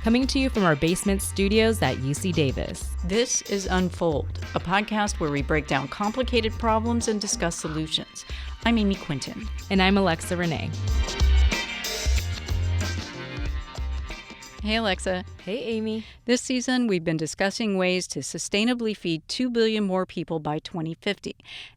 coming to you from our basement studios at UC Davis. This is Unfold, a podcast where we break down complicated problems and discuss solutions. I'm Amy Quinton. And I'm Alexa Renee. Hey, Alexa. Hey, Amy. This season, we've been discussing ways to sustainably feed 2 billion more people by 2050.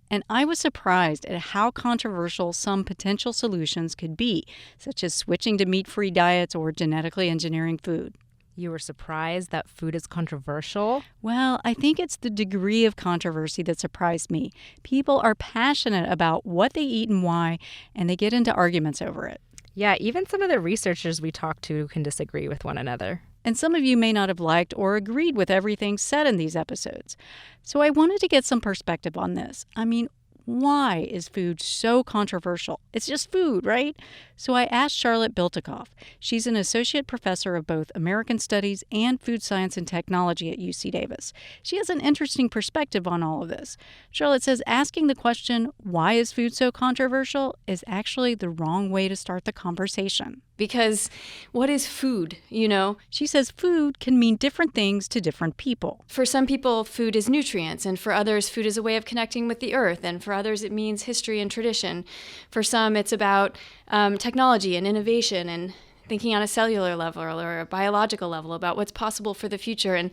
And I was surprised at how controversial some potential solutions could be, such as switching to meat-free diets or genetically engineering food. You were surprised that food is controversial? Well, I think it's the degree of controversy that surprised me. People are passionate about what they eat and why, and they get into arguments over it. Yeah, even some of the researchers we talked to can disagree with one another. And some of you may not have liked or agreed with everything said in these episodes. So I wanted to get some perspective on this. I mean, why is food so controversial? It's just food, right? So I asked Charlotte Biltikoff. She's an associate professor of both American Studies and Food Science and Technology at UC Davis. She has an interesting perspective on all of this. Charlotte says asking the question, why is food so controversial, is actually the wrong way to start the conversation. Because what is food, She says food can mean different things to different people. For some people, food is nutrients, and for others, food is a way of connecting with the earth, and for others, it means history and tradition. For some, it's about technology and innovation and thinking on a cellular level or a biological level about what's possible for the future. And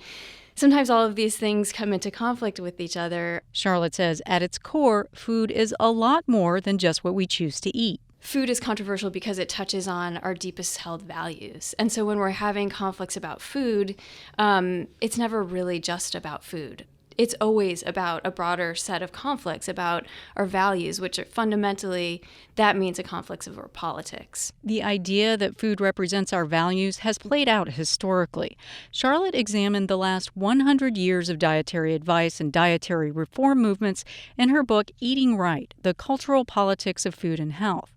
sometimes all of these things come into conflict with each other. Charlotte says at its core, food is a lot more than just what we choose to eat. Food is controversial because it touches on our deepest held values. And so when we're having conflicts about food, it's never really just about food. It's always about a broader set of conflicts about our values, which are fundamentally, that means a conflict over politics. The idea that food represents our values has played out historically. Charlotte examined the last 100 years of dietary advice and dietary reform movements in her book, Eating Right, The Cultural Politics of Food and Health.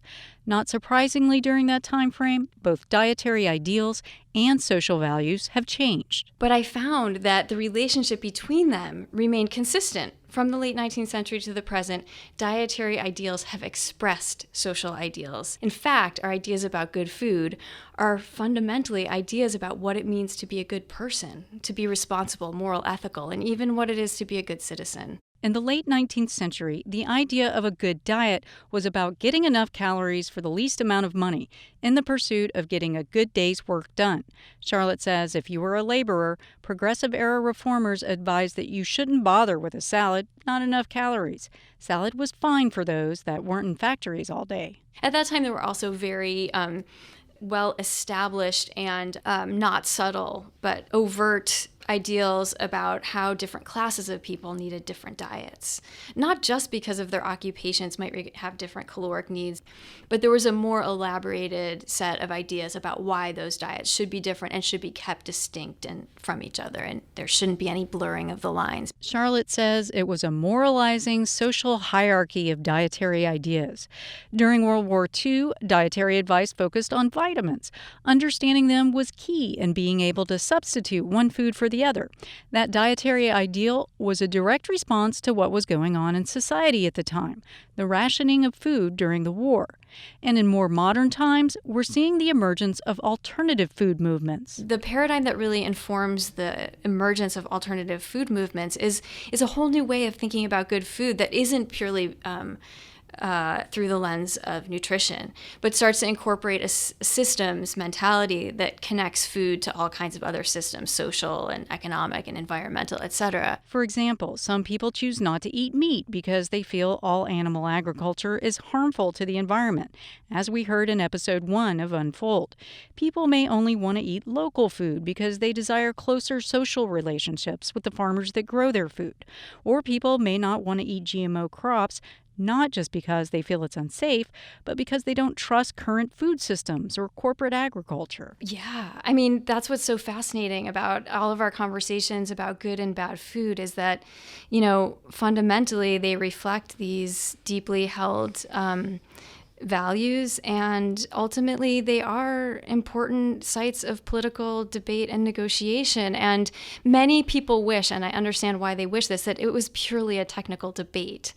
Not surprisingly, during that time frame, both dietary ideals and social values have changed. But I found that the relationship between them remained consistent. From the late 19th century to the present, dietary ideals have expressed social ideals. In fact, our ideas about good food are fundamentally ideas about what it means to be a good person, to be responsible, moral, ethical, and even what it is to be a good citizen. In the late 19th century, the idea of a good diet was about getting enough calories for the least amount of money in the pursuit of getting a good day's work done. Charlotte says if you were a laborer, progressive-era reformers advised that you shouldn't bother with a salad, not enough calories. Salad was fine for those that weren't in factories all day. At that time, there were also very well-established and not subtle, but overt ideals about how different classes of people needed different diets. Not just because of their occupations might have different caloric needs, but there was a more elaborated set of ideas about why those diets should be different and should be kept distinct and from each other, and there shouldn't be any blurring of the lines. Charlotte says it was a moralizing social hierarchy of dietary ideas. During World War II, dietary advice focused on vitamins. Understanding them was key in being able to substitute one food for the other. That dietary ideal was a direct response to what was going on in society at the time, the rationing of food during the war. And in more modern times, we're seeing the emergence of alternative food movements. The paradigm that really informs the emergence of alternative food movements is a whole new way of thinking about good food that isn't purely through the lens of nutrition, but starts to incorporate a systems mentality that connects food to all kinds of other systems, social and economic and environmental, etc. For example, some people choose not to eat meat because they feel all animal agriculture is harmful to the environment, as we heard in episode 1 of Unfold. People may only want to eat local food because they desire closer social relationships with the farmers that grow their food. Or people may not want to eat GMO crops, not just because they feel it's unsafe, but because they don't trust current food systems or corporate agriculture. Yeah, I mean, that's what's so fascinating about all of our conversations about good and bad food is that, fundamentally they reflect these deeply held values, and ultimately they are important sites of political debate and negotiation. And many people wish, and I understand why they wish this, that it was purely a technical debate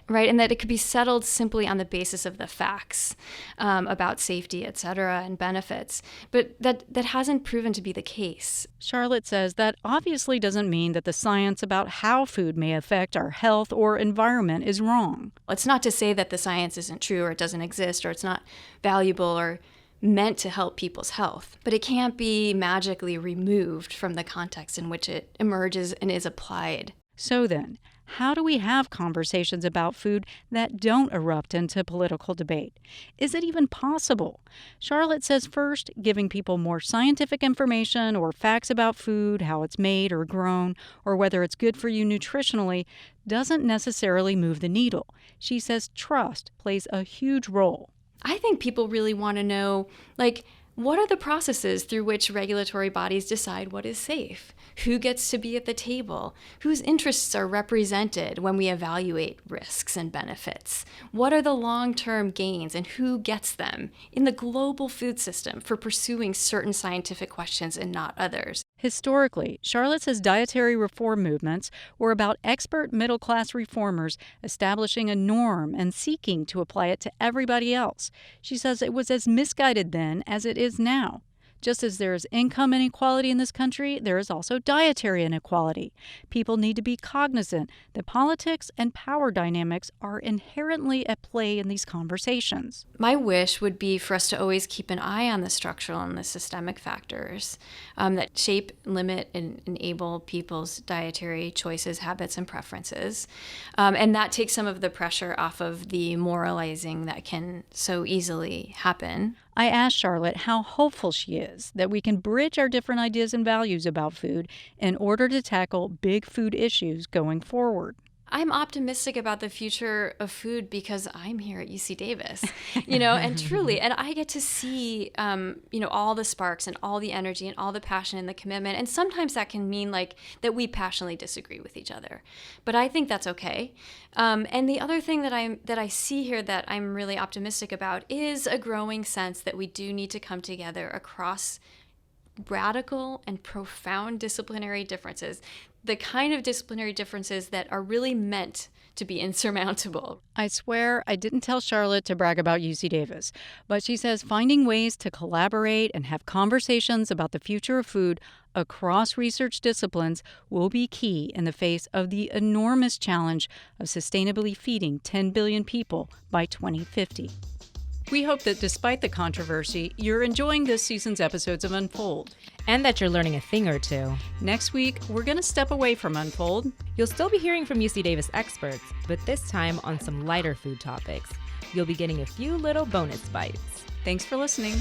right? And that it could be settled simply on the basis of the facts about safety, et cetera, and benefits. But that hasn't proven to be the case. Charlotte says that obviously doesn't mean that the science about how food may affect our health or environment is wrong. It's not to say that the science isn't true or it doesn't exist or it's not valuable or meant to help people's health, but it can't be magically removed from the context in which it emerges and is applied. So then, how do we have conversations about food that don't erupt into political debate? Is it even possible? Charlotte says first, giving people more scientific information or facts about food, how it's made or grown, or whether it's good for you nutritionally, doesn't necessarily move the needle. She says trust plays a huge role. I think people really want to know, what are the processes through which regulatory bodies decide what is safe? Who gets to be at the table? Whose interests are represented when we evaluate risks and benefits? What are the long-term gains and who gets them in the global food system for pursuing certain scientific questions and not others? Historically, Charlotte says dietary reform movements were about expert middle-class reformers establishing a norm and seeking to apply it to everybody else. She says it was as misguided then as it is now. Just as there is income inequality in this country, there is also dietary inequality. People need to be cognizant that politics and power dynamics are inherently at play in these conversations. My wish would be for us to always keep an eye on the structural and the systemic factors that shape, limit, and enable people's dietary choices, habits, and preferences. And that takes some of the pressure off of the moralizing that can so easily happen. I asked Charlotte how hopeful she is that we can bridge our different ideas and values about food in order to tackle big food issues going forward. I'm optimistic about the future of food because I'm here at UC Davis, and truly, and I get to see, all the sparks and all the energy and all the passion and the commitment. And sometimes that can mean that we passionately disagree with each other, but I think that's okay. And the other thing that I see here that I'm really optimistic about is a growing sense that we do need to come together across radical and profound disciplinary differences, the kind of disciplinary differences that are really meant to be insurmountable. I swear I didn't tell Charlotte to brag about UC Davis, but she says finding ways to collaborate and have conversations about the future of food across research disciplines will be key in the face of the enormous challenge of sustainably feeding 10 billion people by 2050. We hope that despite the controversy, you're enjoying this season's episodes of Unfold. And that you're learning a thing or two. Next week, we're going to step away from Unfold. You'll still be hearing from UC Davis experts, but this time on some lighter food topics. You'll be getting a few little bonus bites. Thanks for listening.